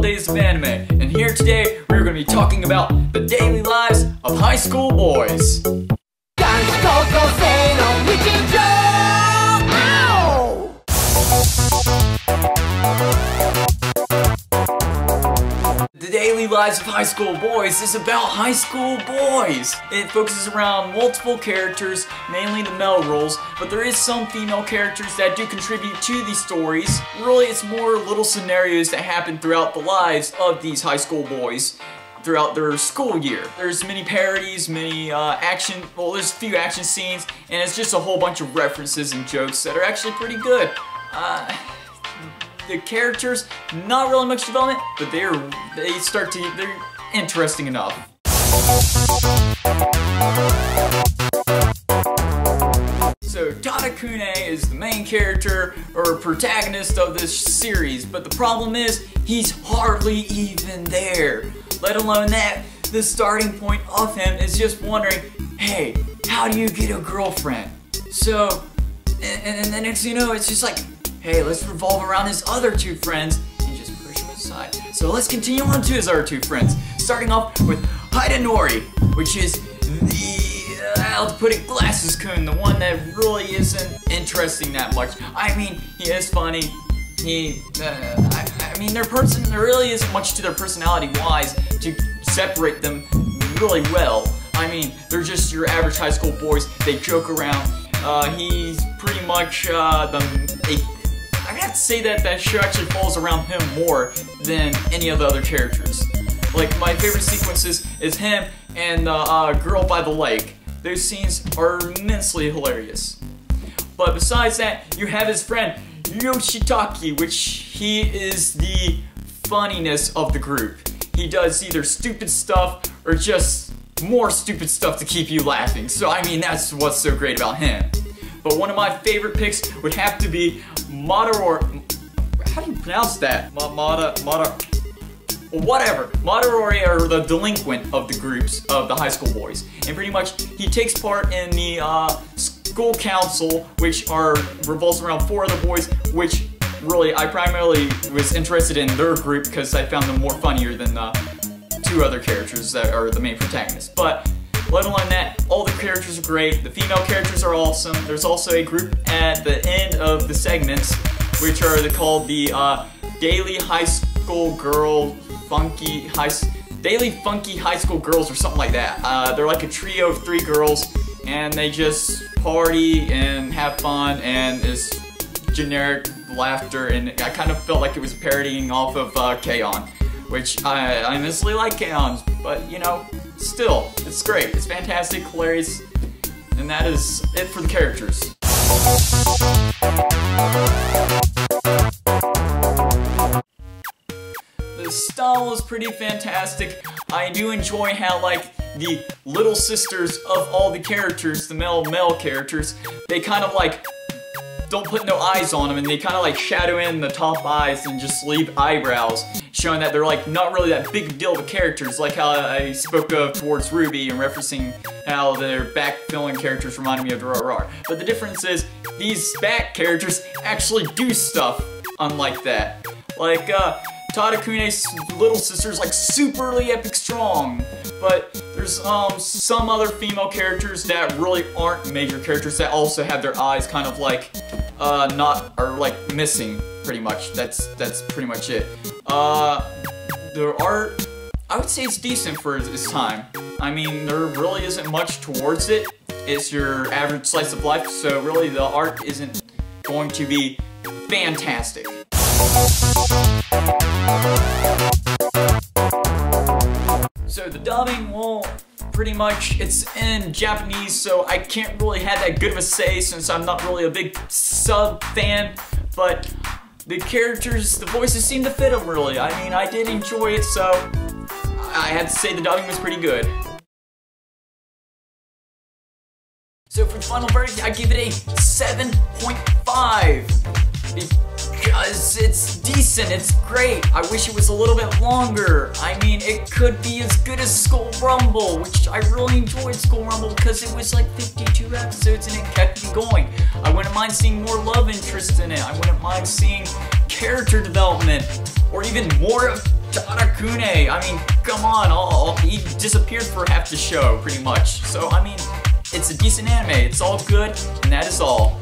days of anime, and here today we're going to be talking about the daily lives of high school boys. The daily lives of high school boys is about high school boys. It focuses around multiple characters, mainly the male roles, but there is some female characters that do contribute to these stories. Really, it's more little scenarios that happen throughout the lives of these high school boys throughout their school year. There's many parodies, many there's a few action scenes, and it's just a whole bunch of references and jokes that are actually pretty good. The characters, not really much development, but they're interesting enough. So Tadakune is the main character or protagonist of this series, but the problem is he's hardly even there. Let alone that the starting point of him is just wondering, hey, how do you get a girlfriend? So, and the next thing you know, it's just like, hey, let's revolve around his other two friends and just push him aside. So let's continue on to his other two friends. Starting off with Hidenori, which is the, how to put it, Glasses-kun, the one that really isn't interesting that much. I mean, he is funny. I mean, there really isn't much to their personality-wise to separate them really well. I mean, they're just your average high school boys. They joke around. He's pretty much I have to say that show actually falls around him more than any of the other characters. Like, my favorite sequences is him and the girl by the lake. Those scenes are immensely hilarious. But besides that, you have his friend Yoshitaki, which he is the funniness of the group. He does either stupid stuff or just more stupid stuff to keep you laughing. So I mean, that's what's so great about him. But one of my favorite picks would have to be Madarori. How do you pronounce that? Whatever. Madarori are the delinquent of the groups of the high school boys. And pretty much he takes part in the school council, which revolves around 4 other boys, which really I primarily was interested in their group because I found them more funnier than the 2 other characters that are the main protagonists. But let alone that, all the characters are great, the female characters are awesome. There's also a group at the end of the segments, which are called the Daily High School Girl Daily Funky High School Girls or something like that. They're like a trio of 3 girls, and they just party and have fun, and it's generic laughter, and I kind of felt like it was parodying off of K-On!, which I honestly like K-On!, but you know, still, it's great. It's fantastic, hilarious, and that is it for the characters. The style is pretty fantastic. I do enjoy how, like, the little sisters of all the characters, the male characters, they kind of like don't put no eyes on them, and they kind of like shadow in the top eyes and just leave eyebrows, showing that they're like not really that big deal of characters, like how I spoke of towards Ruby and referencing how their back-filling characters reminded me of Ouroboros. But the difference is these back characters actually do stuff unlike that. Like Tadakune's little sister's like superly epic strong, but there's some other female characters that really aren't major characters that also have their eyes kind of like missing pretty much. That's pretty much it. There are, I would say it's decent for its time. I mean, there really isn't much towards it. It's your average slice of life, so really the art isn't going to be fantastic. So the dubbing, well, pretty much it's in Japanese, so I can't really have that good of a say since I'm not really a big sub fan, but the characters, the voices seem to fit them really. I mean, I did enjoy it, so I had to say the dubbing was pretty good. So for the final verdict, I give it a 7.5. Because it's decent, it's great. I wish it was a little bit longer. I mean, it could be as good as School Rumble, which I really enjoyed School Rumble because it was like 52 episodes and it kept me going. I wouldn't mind seeing more love interest in it. I wouldn't mind seeing character development, or even more Tadakune, I mean, come on, he disappeared for half the show, pretty much. So, I mean, it's a decent anime, it's all good, and that is all.